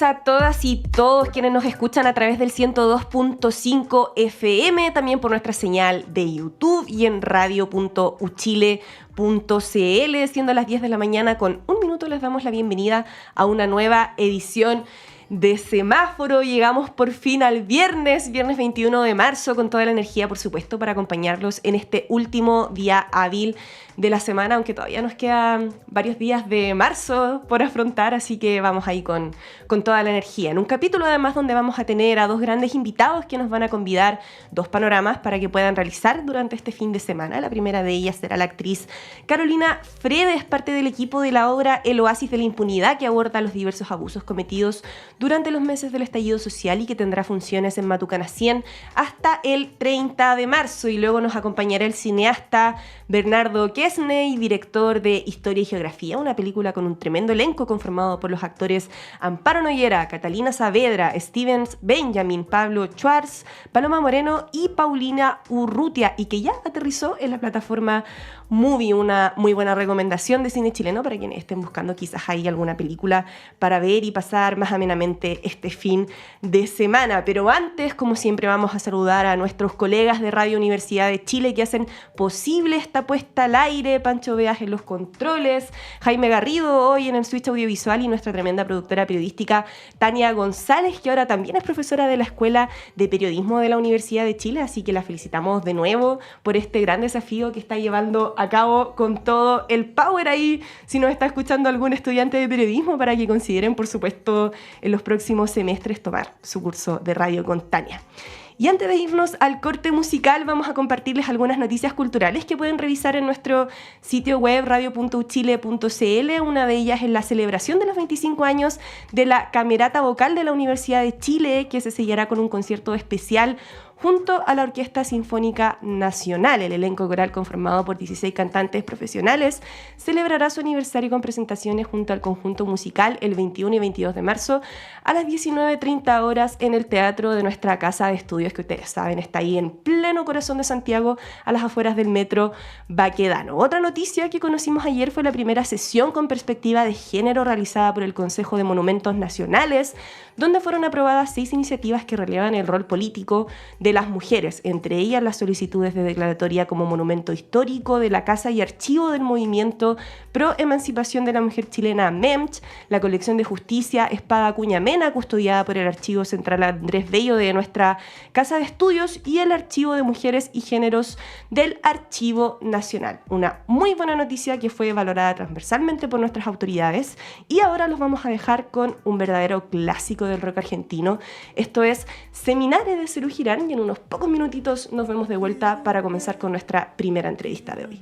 a todas y todos quienes nos escuchan a través del 102.5 FM, también por nuestra señal de YouTube y en radio.uchile.cl. Siendo las 10 de la mañana con un minuto, les damos la bienvenida a una nueva edición de Semáforo. Llegamos por fin al viernes 21 de marzo, con toda la energía, por supuesto, para acompañarlos en este último día hábil de la semana, aunque todavía nos quedan varios días de marzo por afrontar, así que vamos ahí con toda la energía. En un capítulo además donde vamos a tener a dos grandes invitados que nos van a convidar dos panoramas para que puedan realizar durante este fin de semana. La primera de ellas será la actriz Carolina Fredes, parte del equipo de la obra El Oasis de la Impunidad, que aborda los diversos abusos cometidos durante los meses del estallido social y que tendrá funciones en Matucana 100 hasta el 30 de marzo. Y luego nos acompañará el cineasta Bernardo Quesney, director de Historia y Geografía, una película con un tremendo elenco conformado por los actores Amparo Noguera, Catalina Saavedra, Stevens Benjamin, Pablo Schwartz, Paloma Moreno y Paulina Urrutia, y que ya aterrizó en la plataforma Movie, una muy buena recomendación de cine chileno para quienes estén buscando quizás ahí alguna película para ver y pasar más amenamente este fin de semana. Pero antes, como siempre, vamos a saludar a nuestros colegas de Radio Universidad de Chile que hacen posible esta puesta al aire: Pancho Beas en los controles, Jaime Garrido hoy en el switch audiovisual y nuestra tremenda productora periodística Tania González, que ahora también es profesora de la Escuela de Periodismo de la Universidad de Chile, así que la felicitamos de nuevo por este gran desafío que está llevando a cabo con todo el power ahí, si nos está escuchando algún estudiante de periodismo, para que consideren, por supuesto, en los próximos semestres tomar su curso de radio con Tania. Y antes de irnos al corte musical, vamos a compartirles algunas noticias culturales que pueden revisar en nuestro sitio web radio.uchile.cl. Una de ellas es la celebración de los 25 años de la Camerata Vocal de la Universidad de Chile, que se sellará con un concierto especial junto a la Orquesta Sinfónica Nacional. El elenco coral, conformado por 16 cantantes profesionales, celebrará su aniversario con presentaciones junto al conjunto musical el 21 y 22 de marzo a las 19:30 horas en el Teatro de nuestra Casa de Estudios, que ustedes saben está ahí en pleno corazón de Santiago, a las afueras del metro Baquedano. Otra noticia que conocimos ayer fue la primera sesión con perspectiva de género realizada por el Consejo de Monumentos Nacionales, donde fueron aprobadas 6 iniciativas que relevan el rol político de las mujeres, entre ellas las solicitudes de declaratoria como monumento histórico de la Casa y Archivo del Movimiento Pro Emancipación de la Mujer Chilena, MEMCH, la colección de justicia Espada Acuña Mena, custodiada por el Archivo Central Andrés Bello de nuestra Casa de Estudios, y el Archivo de Mujeres y Géneros del Archivo Nacional. Una muy buena noticia que fue valorada transversalmente por nuestras autoridades, y ahora los vamos a dejar con un verdadero clásico del rock argentino. Esto es Seminario de Serú Girán, y en unos pocos minutitos nos vemos de vuelta para comenzar con nuestra primera entrevista de hoy.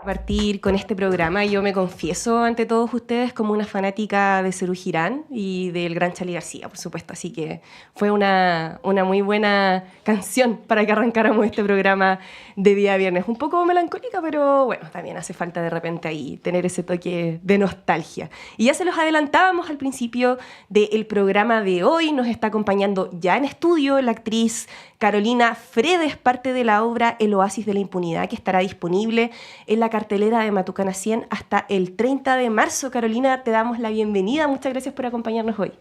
Partir con este programa. Yo me confieso ante todos ustedes como una fanática de Serú Girán y del gran Charly García, por supuesto. Así que fue una muy buena canción para que arrancáramos este programa de día viernes. Un poco melancólica, pero bueno, también hace falta de repente ahí tener ese toque de nostalgia. Y ya se los adelantábamos al principio del programa de hoy. Nos está acompañando ya en estudio la actriz Carolina Fredes, parte de la obra El Oasis de la Impunidad, que estará disponible en la cartelera de Matucana 100 hasta el 30 de marzo. Carolina, te damos la bienvenida. Muchas gracias por acompañarnos hoy.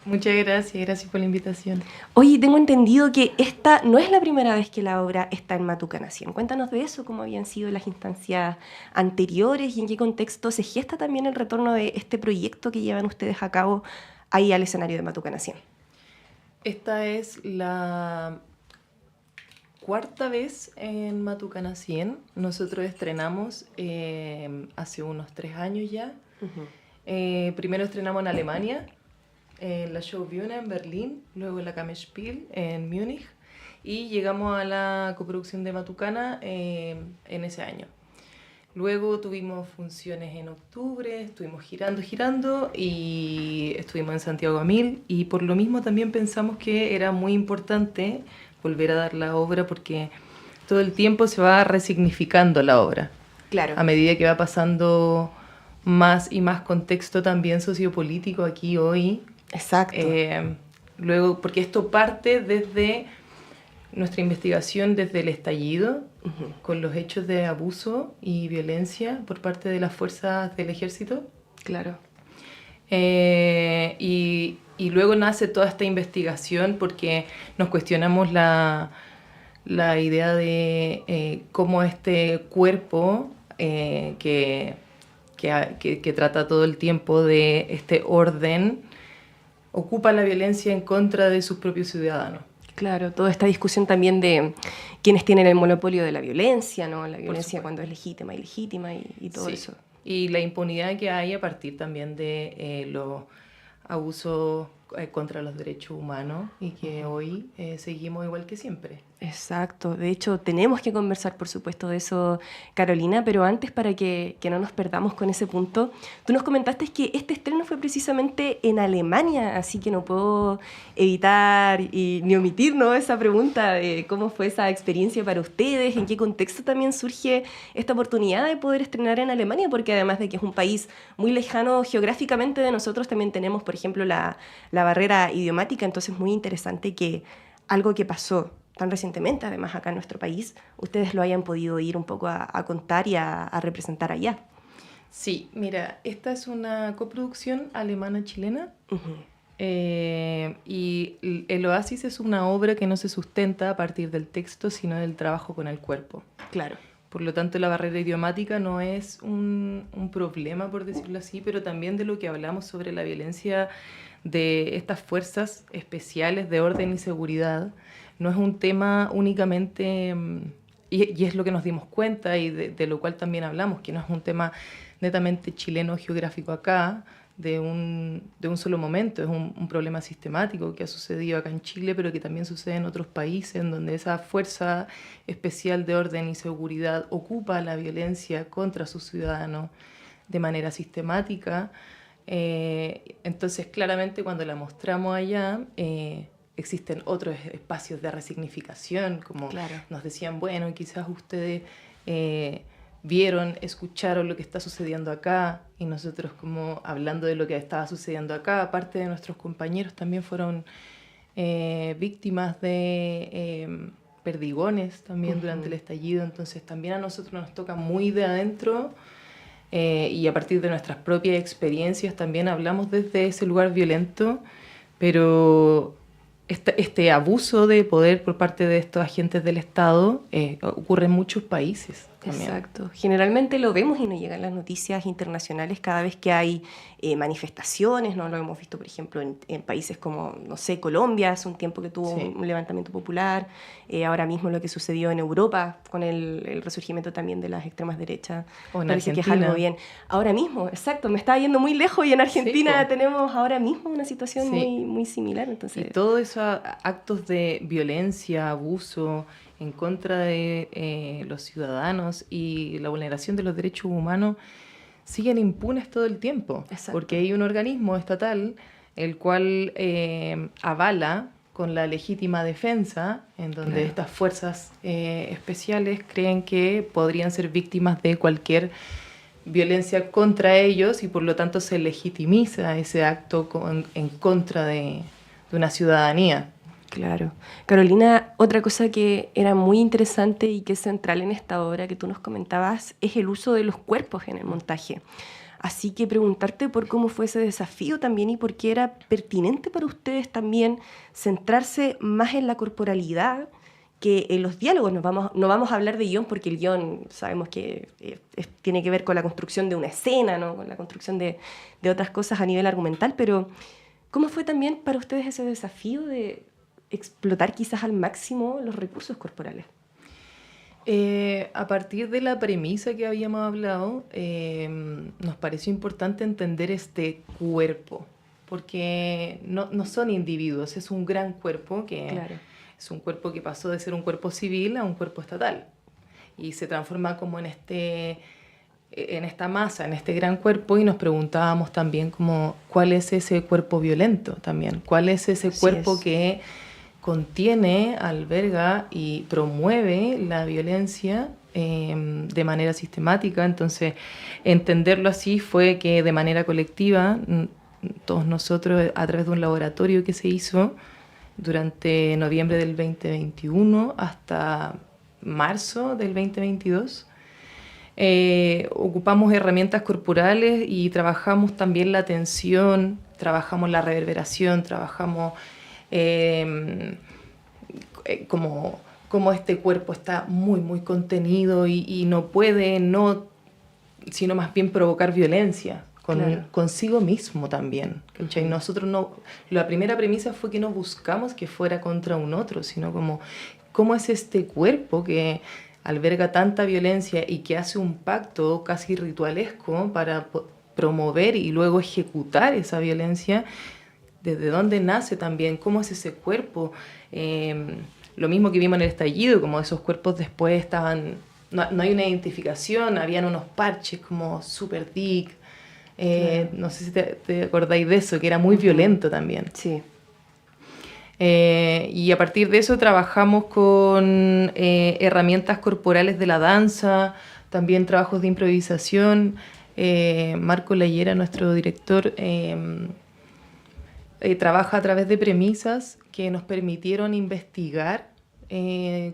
Muchas gracias por la invitación. Oye, tengo entendido que esta no es la primera vez que la obra está en Matucana 100. Cuéntanos de eso, cómo habían sido las instancias anteriores y en qué contexto se gesta también el retorno de este proyecto que llevan ustedes a cabo ahí al escenario de Matucana 100. Esta es la cuarta vez en Matucana 100. Nosotros estrenamos hace unos 3 años ya. Primero estrenamos en Alemania, en la Schaubühne en Berlín, luego en la Kammerspiel en Múnich, y llegamos a la coproducción de Matucana en ese año. Luego tuvimos funciones en octubre, estuvimos girando y estuvimos en Santiago a 1000, y por lo mismo también pensamos que era muy importante volver a dar la obra porque todo el tiempo se va resignificando la obra. Claro. A medida que va pasando más y más contexto también sociopolítico aquí hoy. Exacto. Luego, porque esto parte desde nuestra investigación desde el estallido, con los hechos de abuso y violencia por parte de las fuerzas del ejército. Claro. Y luego nace toda esta investigación porque nos cuestionamos la idea de cómo este cuerpo que trata todo el tiempo de este orden ocupa la violencia en contra de sus propios ciudadanos. Claro, toda esta discusión también de quienes tienen el monopolio de la violencia, ¿no? La violencia cuando es legítima, ilegítima y todo eso. Y la impunidad que hay a partir también de los abusos contra los derechos humanos y que hoy seguimos igual que siempre. Exacto. De hecho, tenemos que conversar, por supuesto, de eso, Carolina, pero antes, para que no nos perdamos con ese punto, tú nos comentaste que este estreno fue precisamente en Alemania, así que no puedo evitar ni omitir, ¿no?, esa pregunta de cómo fue esa experiencia para ustedes, en qué contexto también surge esta oportunidad de poder estrenar en Alemania, porque además de que es un país muy lejano geográficamente de nosotros, también tenemos, por ejemplo, la barrera idiomática, entonces muy interesante que algo que pasó tan recientemente, además acá en nuestro país, ustedes lo hayan podido ir un poco a contar y a representar allá. Sí, mira, esta es una coproducción alemana-chilena. Y El Oasis es una obra que no se sustenta a partir del texto, sino del trabajo con el cuerpo. Claro. Por lo tanto, la barrera idiomática no es un problema, por decirlo así, pero también de lo que hablamos sobre la violencia de estas fuerzas especiales de orden y seguridad. No es un tema únicamente, y es lo que nos dimos cuenta y de lo cual también hablamos, que no es un tema netamente chileno geográfico acá, de un solo momento. Es un problema sistemático que ha sucedido acá en Chile, pero que también sucede en otros países, en donde esa fuerza especial de orden y seguridad ocupa la violencia contra sus ciudadanos de manera sistemática. Entonces, claramente, cuando la mostramos allá, existen otros espacios de resignificación, como claro. Nos decían, bueno, quizás ustedes vieron, escucharon lo que está sucediendo acá, y nosotros como hablando de lo que estaba sucediendo acá, aparte de nuestros compañeros también fueron víctimas de perdigones también durante el estallido, entonces también a nosotros nos toca muy de adentro, y a partir de nuestras propias experiencias también hablamos desde ese lugar violento, pero este abuso de poder por parte de estos agentes del Estado ocurre en muchos países también. Exacto. Generalmente lo vemos y nos llegan las noticias internacionales cada vez que hay manifestaciones, ¿no? Lo hemos visto, por ejemplo, en países como, no sé, Colombia, hace un tiempo que tuvo un levantamiento popular, ahora mismo lo que sucedió en Europa con el resurgimiento también de las extremas derechas. O en parece Argentina. Que es algo bien. Ahora mismo, exacto, me estaba yendo muy lejos y en Argentina tenemos ahora mismo una situación muy, muy similar. Entonces, y todos esos actos de violencia, abuso, en contra de los ciudadanos y la vulneración de los derechos humanos siguen impunes todo el tiempo. Exacto. Porque hay un organismo estatal el cual avala con la legítima defensa, en donde estas fuerzas especiales creen que podrían ser víctimas de cualquier violencia contra ellos y por lo tanto se legitimiza ese acto en contra de una ciudadanía. Claro. Carolina, otra cosa que era muy interesante y que es central en esta obra que tú nos comentabas es el uso de los cuerpos en el montaje. Así que preguntarte por cómo fue ese desafío también y por qué era pertinente para ustedes también centrarse más en la corporalidad que en los diálogos. No vamos a hablar de guión porque el guión sabemos que tiene que ver con la construcción de una escena, ¿no? Con la construcción de otras cosas a nivel argumental, pero ¿cómo fue también para ustedes ese desafío de explotar quizás al máximo los recursos corporales? A partir de la premisa que habíamos hablado, nos pareció importante entender este cuerpo, porque no son individuos, es un gran cuerpo que Claro. es un cuerpo que pasó de ser un cuerpo civil a un cuerpo estatal y se transforma como en esta masa, en este gran cuerpo, y nos preguntábamos también como cuál es ese cuerpo violento también, cuál es ese cuerpo que contiene, alberga y promueve la violencia de manera sistemática. Entonces, entenderlo así fue que de manera colectiva, todos nosotros, a través de un laboratorio que se hizo durante noviembre del 2021 hasta marzo del 2022, ocupamos herramientas corporales y trabajamos también la tensión, trabajamos la reverberación, trabajamos como este cuerpo está muy, muy contenido y no puede, sino más bien provocar violencia consigo mismo también. ¿Cachai? Nosotros la primera premisa fue que no buscamos que fuera contra un otro, sino cómo es este cuerpo que alberga tanta violencia y que hace un pacto casi ritualesco para promover y luego ejecutar esa violencia. ¿Desde dónde nace también? ¿Cómo es ese cuerpo? Lo mismo que vimos en el estallido, como esos cuerpos después estaban... No hay una identificación, habían unos parches como super dick. No sé si te acordáis de eso, que era muy violento también. Sí. Y a partir de eso trabajamos con herramientas corporales de la danza, también trabajos de improvisación. Marco Layera, nuestro director... trabaja a través de premisas que nos permitieron investigar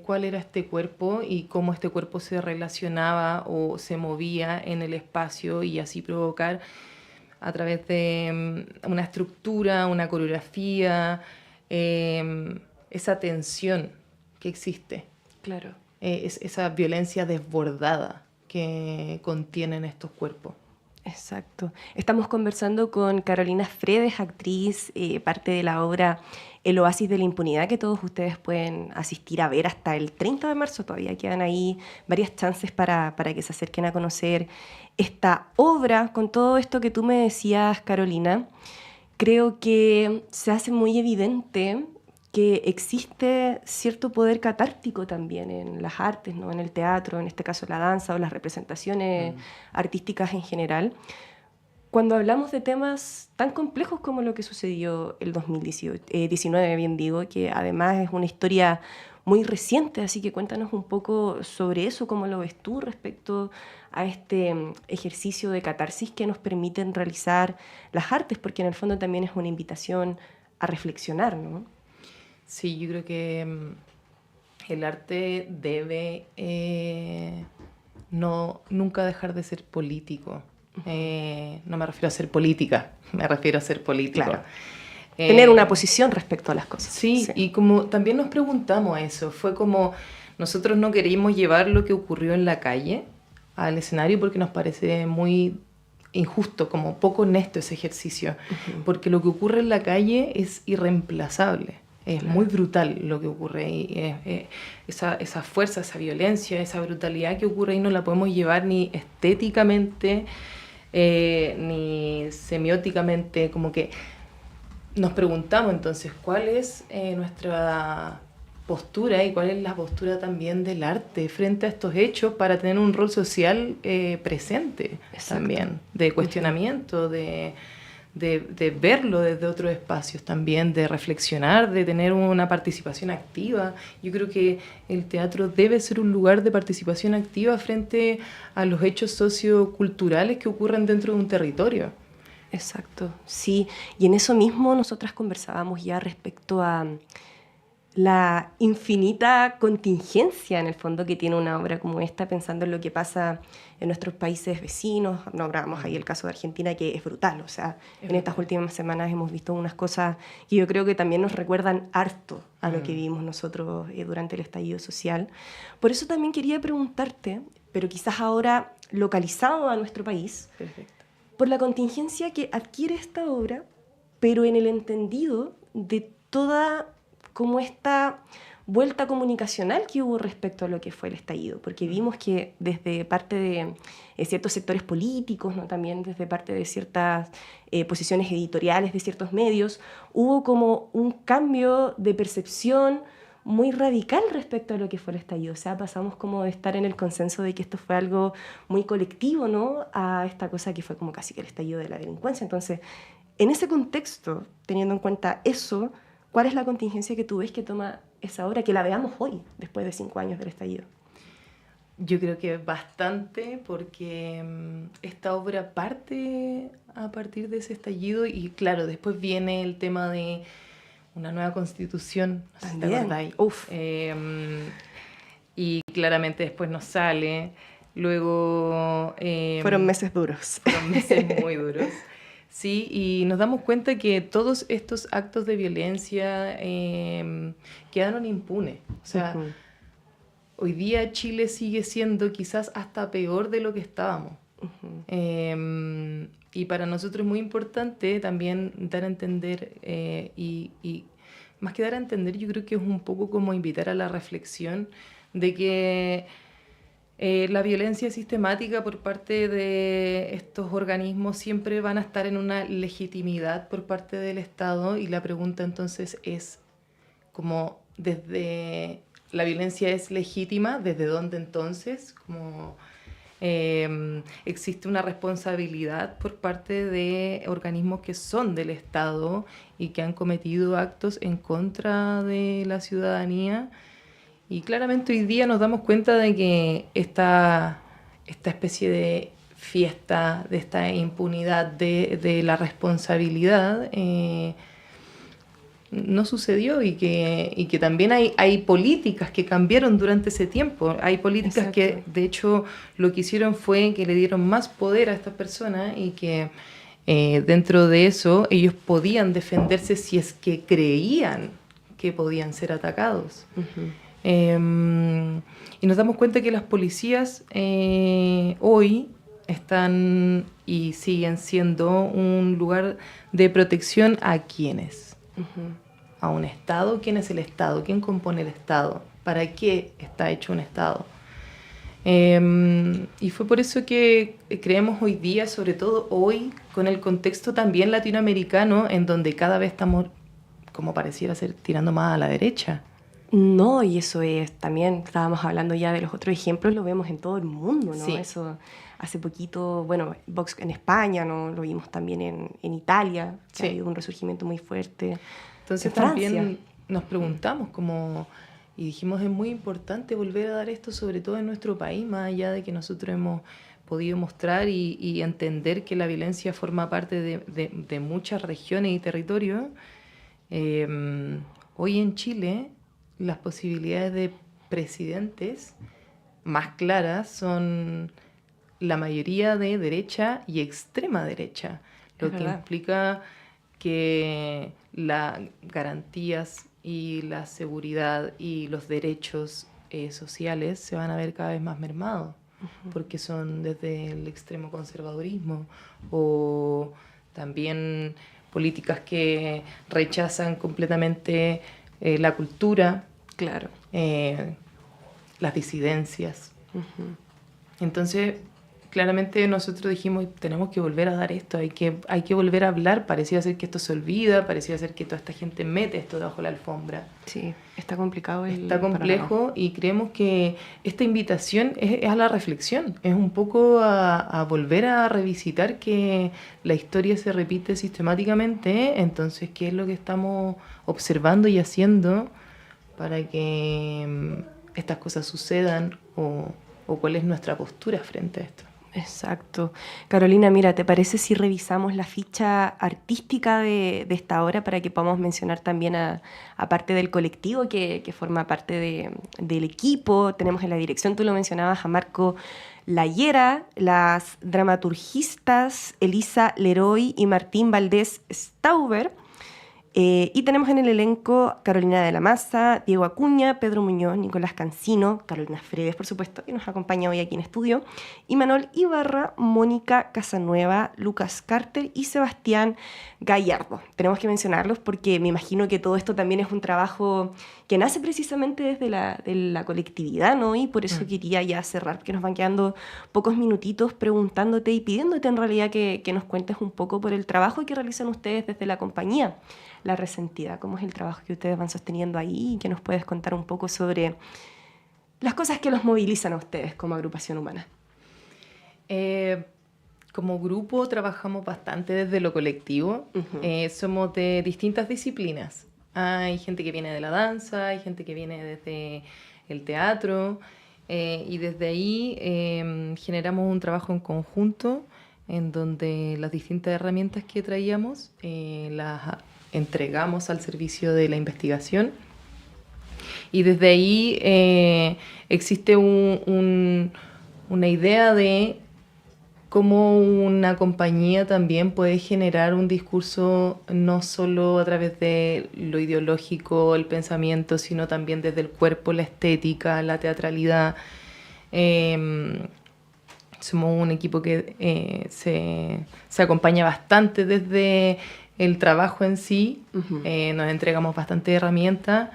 cuál era este cuerpo y cómo este cuerpo se relacionaba o se movía en el espacio y así provocar a través de una estructura, una coreografía, esa tensión que existe. Claro. Esa violencia desbordada que contienen estos cuerpos. Exacto. Estamos conversando con Carolina Fredes, actriz, parte de la obra El Oasis de la Impunidad, que todos ustedes pueden asistir a ver hasta el 30 de marzo. Todavía quedan ahí varias chances para que se acerquen a conocer esta obra. Con todo esto que tú me decías, Carolina, creo que se hace muy evidente que existe cierto poder catártico también en las artes, ¿no? En el teatro, en este caso la danza o las representaciones artísticas en general. Cuando hablamos de temas tan complejos como lo que sucedió el 2019, bien digo, que además es una historia muy reciente, así que cuéntanos un poco sobre eso, cómo lo ves tú respecto a este ejercicio de catarsis que nos permiten realizar las artes, porque en el fondo también es una invitación a reflexionar, ¿no? Sí, yo creo que el arte debe nunca dejar de ser político. No me refiero a ser política, me refiero a ser político. Claro. Tener una posición respecto a las cosas. Sí, y como también nos preguntamos eso, fue como nosotros no queríamos llevar lo que ocurrió en la calle al escenario porque nos parece muy injusto, como poco honesto ese ejercicio, porque lo que ocurre en la calle es irreemplazable. Es muy brutal lo que ocurre y esa fuerza, esa violencia, esa brutalidad que ocurre ahí no la podemos llevar ni estéticamente ni semióticamente. Como que nos preguntamos entonces cuál es nuestra postura y cuál es la postura también del arte frente a estos hechos para tener un rol social presente. Exacto. También, de cuestionamiento, de verlo desde otros espacios también, de reflexionar, de tener una participación activa. Yo creo que el teatro debe ser un lugar de participación activa frente a los hechos socioculturales que ocurren dentro de un territorio. Exacto, sí. Y en eso mismo nosotras conversábamos ya respecto a la infinita contingencia, en el fondo, que tiene una obra como esta, pensando en lo que pasa en nuestros países vecinos. Nombrábamos ahí el caso de Argentina, que es brutal. O sea, en estas últimas semanas hemos visto unas cosas que yo creo que también nos recuerdan harto a lo que vivimos nosotros durante el estallido social. Por eso también quería preguntarte, pero quizás ahora localizado a nuestro país, perfecto, por la contingencia que adquiere esta obra, pero en el entendido de toda como esta vuelta comunicacional que hubo respecto a lo que fue el estallido, porque vimos que desde parte de ciertos sectores políticos, ¿no? También desde parte de ciertas posiciones editoriales de ciertos medios, hubo como un cambio de percepción muy radical respecto a lo que fue el estallido. O sea, pasamos como de estar en el consenso de que esto fue algo muy colectivo, ¿no?, a esta cosa que fue como casi que el estallido de la delincuencia. Entonces, en ese contexto, teniendo en cuenta eso, ¿cuál es la contingencia que tú ves que toma esa obra, que la veamos hoy, después de 5 años del estallido? Yo creo que bastante, porque esta obra parte a partir de ese estallido y claro, después viene el tema de una nueva constitución, también. Y claramente después nos sale, luego... fueron meses duros. Fueron meses muy duros. Sí, y nos damos cuenta que todos estos actos de violencia quedaron impunes. O sea, hoy día Chile sigue siendo quizás hasta peor de lo que estábamos. Y para nosotros es muy importante también dar a entender, y más que dar a entender, yo creo que es un poco como invitar a la reflexión de que la violencia sistemática por parte de estos organismos siempre van a estar en una legitimidad por parte del Estado, y la pregunta entonces es como desde la violencia es legítima, ¿desde dónde entonces? Como existe una responsabilidad por parte de organismos que son del Estado y que han cometido actos en contra de la ciudadanía. Y claramente hoy día nos damos cuenta de que esta especie de fiesta, de esta impunidad, de la responsabilidad, no sucedió, y que también hay políticas que cambiaron durante ese tiempo. Hay políticas Exacto. Que de hecho lo que hicieron fue que le dieron más poder a estas personas y que dentro de eso ellos podían defenderse si es que creían que podían ser atacados. Y nos damos cuenta que las policías hoy están y siguen siendo un lugar de protección a quienes, a un Estado. ¿Quién es el Estado? ¿Quién compone el Estado? ¿Para qué está hecho un Estado? Y fue por eso que creemos hoy día, sobre todo hoy, con el contexto también latinoamericano, en donde cada vez estamos, como pareciera ser, tirando más a la derecha. No, y eso es, también estábamos hablando ya de los otros ejemplos, lo vemos en todo el mundo, ¿no? Sí. Eso hace poquito, bueno, Vox en España, ¿no? Lo vimos también en Italia, que ha habido un resurgimiento muy fuerte. Entonces también nos preguntamos como, y dijimos, es muy importante volver a dar esto, sobre todo en nuestro país, más allá de que nosotros hemos podido mostrar y entender que la violencia forma parte de muchas regiones y territorios. Hoy en Chile las posibilidades de presidentes más claras son la mayoría de derecha y extrema derecha, lo que implica que las garantías y la seguridad y los derechos sociales se van a ver cada vez más mermados, porque son desde el extremo conservadurismo o también políticas que rechazan completamente la cultura, claro, las disidencias. Entonces, Claramente nosotros dijimos, tenemos que volver a dar esto, hay que volver a hablar. Parecía ser que esto se olvida, parecía ser que toda esta gente mete esto debajo de la alfombra. Sí, está complicado Está complejo y creemos que esta invitación es a la reflexión, es un poco a volver a revisitar que la historia se repite sistemáticamente, entonces qué es lo que estamos observando y haciendo para que estas cosas sucedan o cuál es nuestra postura frente a esto. Exacto. Carolina, mira, ¿te parece si revisamos la ficha artística de esta obra para que podamos mencionar también a parte del colectivo que forma parte del equipo? Tenemos en la dirección, tú lo mencionabas, a Marco Layera, las dramaturgistas Elisa Leroy y Martín Valdés Stauber. Y tenemos en el elenco Carolina de la Maza, Diego Acuña, Pedro Muñoz, Nicolás Cancino, Carolina Fredes, por supuesto, que nos acompaña hoy aquí en estudio, y Manuel Ibarra, Mónica Casanueva, Lucas Carter y Sebastián Gallardo. Tenemos que mencionarlos porque me imagino que todo esto también es un trabajo que nace precisamente desde la colectividad, ¿no? Y por eso quería ya cerrar, porque nos van quedando pocos minutitos preguntándote y pidiéndote en realidad que nos cuentes un poco por el trabajo que realizan ustedes desde la compañía La Resentida. ¿Cómo es el trabajo que ustedes van sosteniendo ahí? Y que nos puedes contar un poco sobre las cosas que los movilizan a ustedes como agrupación humana. Como grupo trabajamos bastante desde lo colectivo. Somos de distintas disciplinas. Hay gente que viene de la danza, hay gente que viene desde el teatro, y desde ahí generamos un trabajo en conjunto en donde las distintas herramientas que traíamos las entregamos al servicio de la investigación, y desde ahí existe una idea de cómo una compañía también puede generar un discurso no solo a través de lo ideológico, el pensamiento, sino también desde el cuerpo, la estética, la teatralidad. Somos un equipo que se acompaña bastante desde el trabajo en sí. Nos entregamos bastante herramientas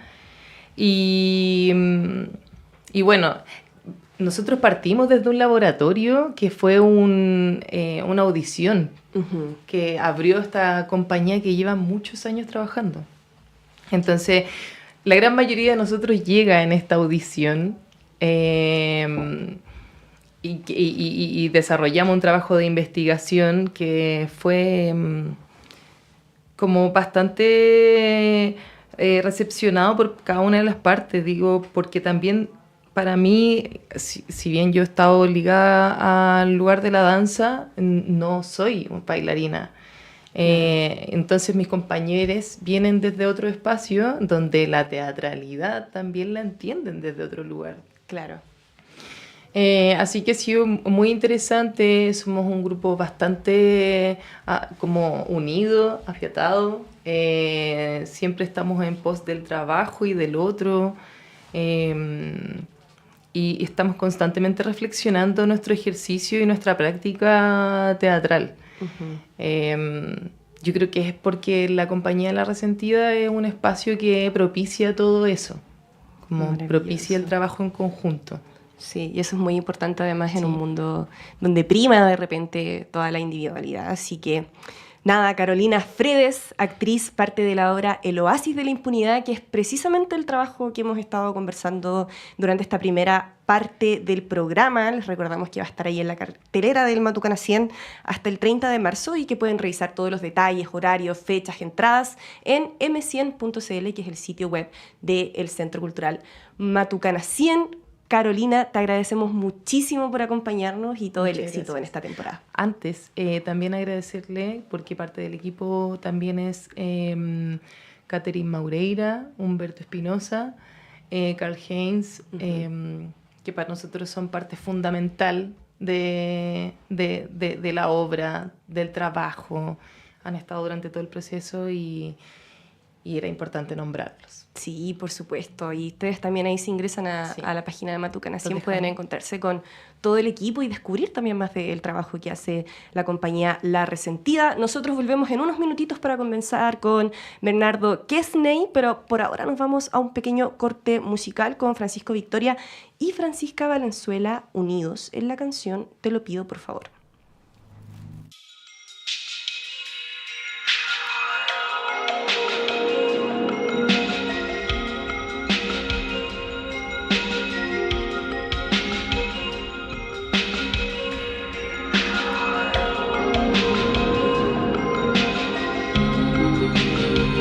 y bueno, nosotros partimos desde un laboratorio que fue una audición que abrió esta compañía que lleva muchos años trabajando. Entonces, la gran mayoría de nosotros llega en esta audición y desarrollamos un trabajo de investigación que fue como bastante recepcionado por cada una de las partes, digo, porque también para mí, si bien yo he estado ligada al lugar de la danza, no soy bailarina. Entonces mis compañeros vienen desde otro espacio donde la teatralidad también la entienden desde otro lugar. Claro. Así que ha sido muy interesante. Somos un grupo bastante como unido, afiatado. Siempre estamos en pos del trabajo y del otro. Y estamos constantemente reflexionando nuestro ejercicio y nuestra práctica teatral. Yo creo que es porque la compañía La Resentida es un espacio que propicia todo eso, como propicia el trabajo en conjunto. Sí, y eso es muy importante además en un mundo donde prima de repente toda la individualidad. Así que nada, Carolina Fredes, actriz, parte de la obra El Oasis de la Impunidad, que es precisamente el trabajo que hemos estado conversando durante esta primera parte del programa. Les recordamos que va a estar ahí en la cartelera del Matucana 100 hasta el 30 de marzo y que pueden revisar todos los detalles, horarios, fechas, entradas en m100.cl, que es el sitio web del Centro Cultural Matucana 100. Carolina, te agradecemos muchísimo por acompañarnos y todo el éxito en esta temporada. Antes, también agradecerle, porque parte del equipo también es Catherine Maureira, Humberto Espinosa, Carl Heinz, que para nosotros son parte fundamental de la obra, del trabajo. Han estado durante todo el proceso y y era importante nombrarlos. Sí, por supuesto. Y ustedes también ahí se ingresan a la página de Matucana 100, pueden encontrarse con todo el equipo y descubrir también más del trabajo que hace la compañía La Resentida. Nosotros volvemos en unos minutitos para conversar con Bernardo Quesney, pero por ahora nos vamos a un pequeño corte musical con Francisco Victoria y Francisca Valenzuela unidos en la canción Te lo pido por favor.